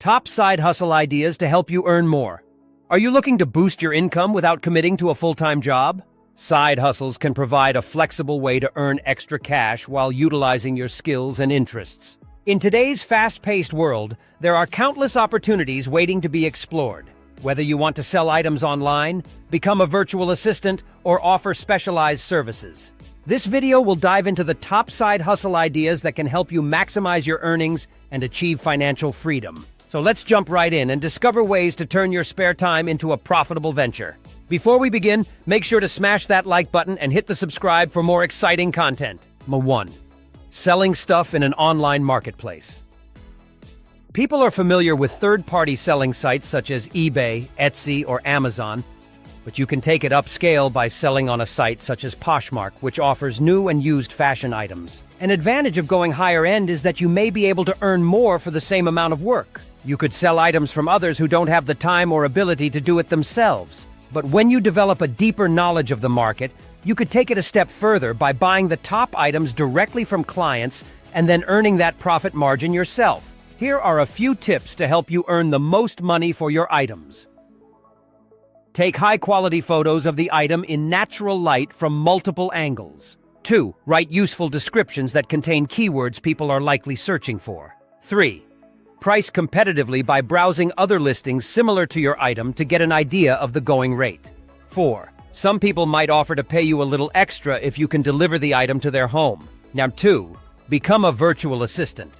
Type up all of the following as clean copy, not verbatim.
Top side hustle ideas to help you earn more. Are you looking to boost your income without committing to a full-time job? Side hustles can provide a flexible way to earn extra cash while utilizing your skills and interests. In today's fast-paced world, there are countless opportunities waiting to be explored. Whether you want to sell items online, become a virtual assistant, or offer specialized services. This video will dive into the top side hustle ideas that can help you maximize your earnings and achieve financial freedom. So let's jump right in and discover ways to turn your spare time into a profitable venture. Before we begin, make sure to smash that like button and hit the subscribe for more exciting content. 1. Selling stuff in an online marketplace. People are familiar with third-party selling sites such as eBay, Etsy, or Amazon, but you can take it upscale by selling on a site such as Poshmark, which offers new and used fashion items. An advantage of going higher end is that you may be able to earn more for the same amount of work. You could sell items from others who don't have the time or ability to do it themselves. But when you develop a deeper knowledge of the market, you could take it a step further by buying the top items directly from clients and then earning that profit margin yourself. Here are a few tips to help you earn the most money for your items. Take high-quality photos of the item in natural light from multiple angles. 2. Write useful descriptions that contain keywords people are likely searching for. 3. Price competitively by browsing other listings similar to your item to get an idea of the going rate. 4. Some people might offer to pay you a little extra if you can deliver the item to their home. Now 2. Become a virtual assistant.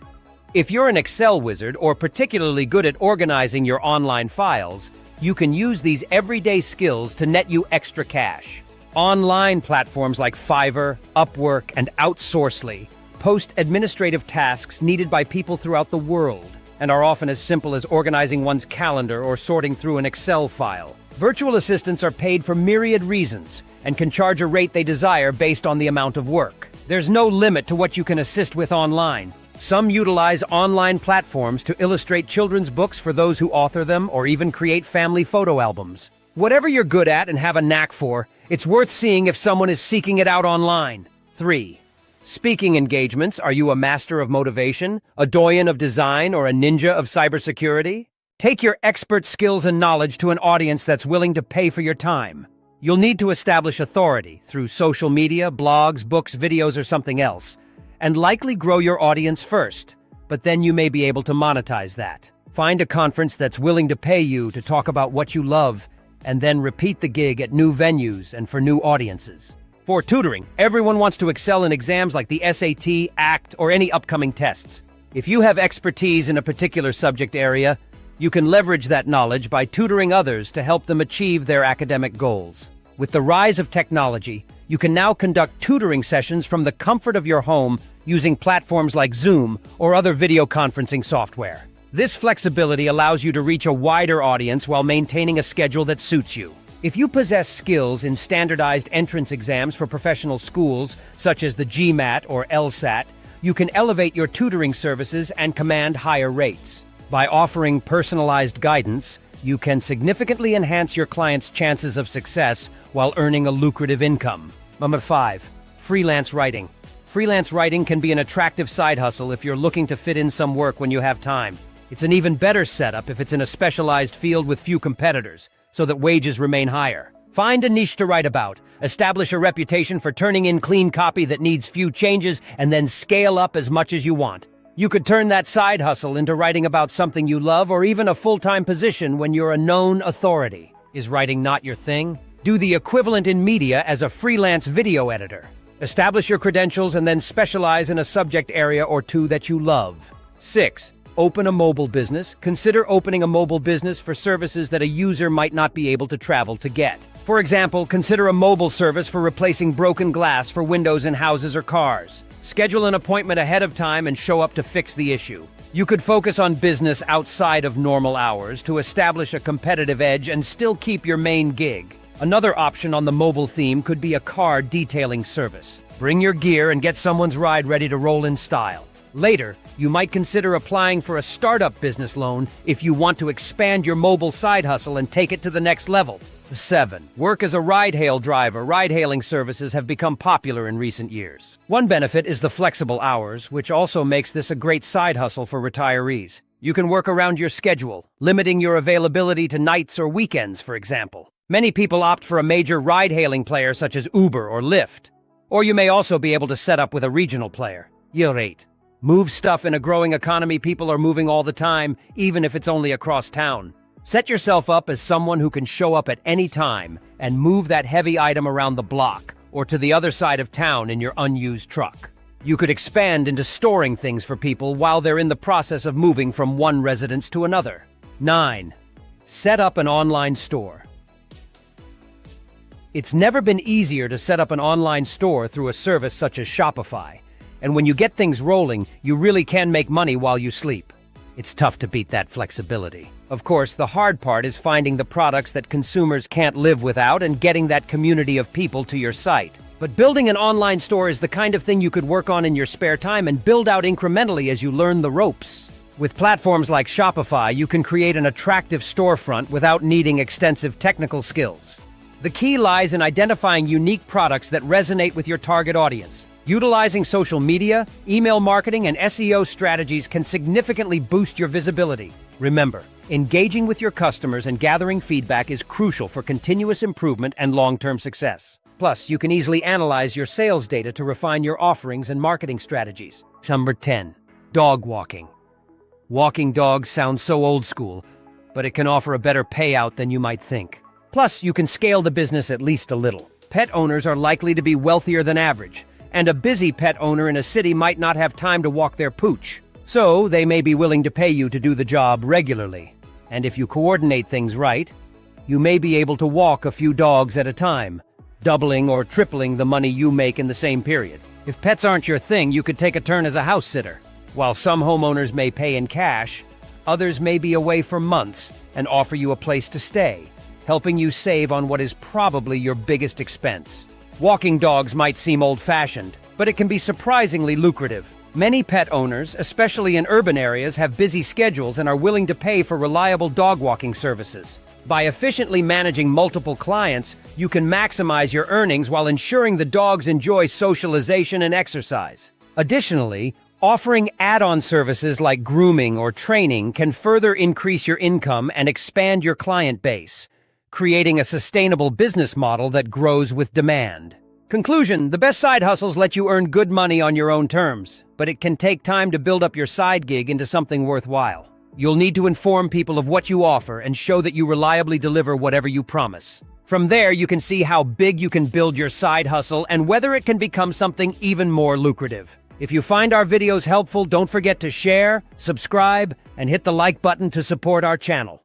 If you're an Excel wizard or particularly good at organizing your online files, you can use these everyday skills to net you extra cash. Online platforms like Fiverr, Upwork, and Outsourcely post administrative tasks needed by people throughout the world and are often as simple as organizing one's calendar or sorting through an Excel file. Virtual assistants are paid for myriad reasons and can charge a rate they desire based on the amount of work. There's no limit to what you can assist with online. Some utilize online platforms to illustrate children's books for those who author them or even create family photo albums. Whatever you're good at and have a knack for, it's worth seeing if someone is seeking it out online. 3. Speaking engagements. Are you a master of motivation, a doyen of design, or a ninja of cybersecurity? Take your expert skills and knowledge to an audience that's willing to pay for your time. You'll need to establish authority through social media, blogs, books, videos, or something else, and likely grow your audience first, but then you may be able to monetize that. Find a conference that's willing to pay you to talk about what you love, and then repeat the gig at new venues and for new audiences. 4. Tutoring. Everyone wants to excel in exams like the SAT, ACT, or any upcoming tests. If you have expertise in a particular subject area, you can leverage that knowledge by tutoring others to help them achieve their academic goals. With the rise of technology, you can now conduct tutoring sessions from the comfort of your home using platforms like Zoom or other video conferencing software. This flexibility allows you to reach a wider audience while maintaining a schedule that suits you. If you possess skills in standardized entrance exams for professional schools, such as the GMAT or LSAT, you can elevate your tutoring services and command higher rates. By offering personalized guidance, you can significantly enhance your clients' chances of success while earning a lucrative income. 5. Freelance writing. Freelance writing can be an attractive side hustle if you're looking to fit in some work when you have time. It's an even better setup if it's in a specialized field with few competitors, so that wages remain higher. Find a niche to write about, establish a reputation for turning in clean copy that needs few changes, and then scale up as much as you want. You could turn that side hustle into writing about something you love or even a full-time position when you're a known authority. Is writing not your thing? Do the equivalent in media as a freelance video editor. Establish your credentials and then specialize in a subject area or two that you love. 6. Open a mobile business. Consider opening a mobile business for services that a user might not be able to travel to get. For example, consider a mobile service for replacing broken glass for windows in houses or cars. Schedule an appointment ahead of time and show up to fix the issue. You could focus on business outside of normal hours to establish a competitive edge and still keep your main gig. Another option on the mobile theme could be a car detailing service. Bring your gear and get someone's ride ready to roll in style. Later, you might consider applying for a startup business loan if you want to expand your mobile side hustle and take it to the next level. 7. Work as a ride-hail driver. Ride-hailing services have become popular in recent years. One benefit is the flexible hours, which also makes this a great side hustle for retirees. You can work around your schedule, limiting your availability to nights or weekends, for example. Many people opt for a major ride-hailing player such as Uber or Lyft. Or you may also be able to set up with a regional player. You're right. Move stuff in a growing economy. People are moving all the time, even if it's only across town. Set yourself up as someone who can show up at any time and move that heavy item around the block or to the other side of town in your unused truck. You could expand into storing things for people while they're in the process of moving from one residence to another. 9. Set up an online store. It's never been easier to set up an online store through a service such as Shopify. And when you get things rolling, you really can make money while you sleep. It's tough to beat that flexibility. Of course, the hard part is finding the products that consumers can't live without and getting that community of people to your site. But building an online store is the kind of thing you could work on in your spare time and build out incrementally as you learn the ropes. With platforms like Shopify, you can create an attractive storefront without needing extensive technical skills. The key lies in identifying unique products that resonate with your target audience. Utilizing social media, email marketing, and SEO strategies can significantly boost your visibility. Remember, engaging with your customers and gathering feedback is crucial for continuous improvement and long-term success. Plus, you can easily analyze your sales data to refine your offerings and marketing strategies. Number 10. Dog walking. Walking dogs sounds so old school, but it can offer a better payout than you might think. Plus, you can scale the business at least a little. Pet owners are likely to be wealthier than average, and a busy pet owner in a city might not have time to walk their pooch. So, they may be willing to pay you to do the job regularly. And if you coordinate things right, you may be able to walk a few dogs at a time, doubling or tripling the money you make in the same period. If pets aren't your thing, you could take a turn as a house sitter. While some homeowners may pay in cash, others may be away for months and offer you a place to stay, helping you save on what is probably your biggest expense. Walking dogs might seem old-fashioned, but it can be surprisingly lucrative. Many pet owners, especially in urban areas, have busy schedules and are willing to pay for reliable dog walking services. By efficiently managing multiple clients, you can maximize your earnings while ensuring the dogs enjoy socialization and exercise. Additionally, offering add-on services like grooming or training can further increase your income and expand your client base, creating a sustainable business model that grows with demand. Conclusion: the best side hustles let you earn good money on your own terms, but it can take time to build up your side gig into something worthwhile. You'll need to inform people of what you offer and show that you reliably deliver whatever you promise. From there, you can see how big you can build your side hustle and whether it can become something even more lucrative. If you find our videos helpful, don't forget to share, subscribe, and hit the like button to support our channel.